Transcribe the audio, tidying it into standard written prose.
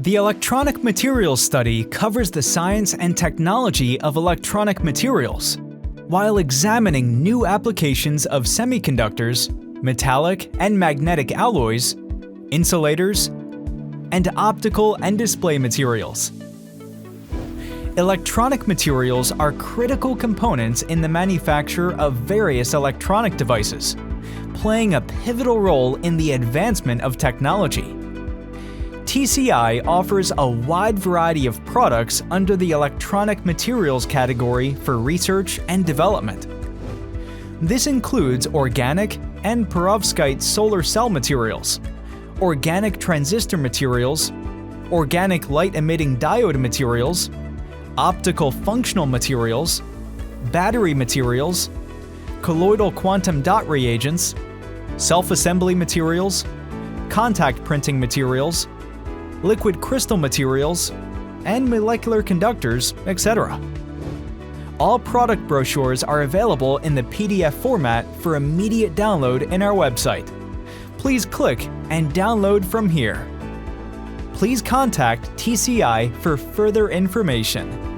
The electronic materials study covers the science and technology of electronic materials, while examining new applications of semiconductors, metallic and magnetic alloys, insulators, and optical and display materials. Electronic materials are critical components in the manufacture of various electronic devices, playing a pivotal role in the advancement of technology. TCI offers a wide variety of products under the electronic materials category for research and development. This includes organic and perovskite solar cell materials, organic transistor materials, organic light-emitting diode materials, optical functional materials, battery materials, colloidal quantum dot reagents, self-assembly materials, contact printing materials, liquid crystal materials, and molecular conductors, etc. All product brochures are available in the PDF format for immediate download in our website. Please click and download from here. Please contact TCI for further information.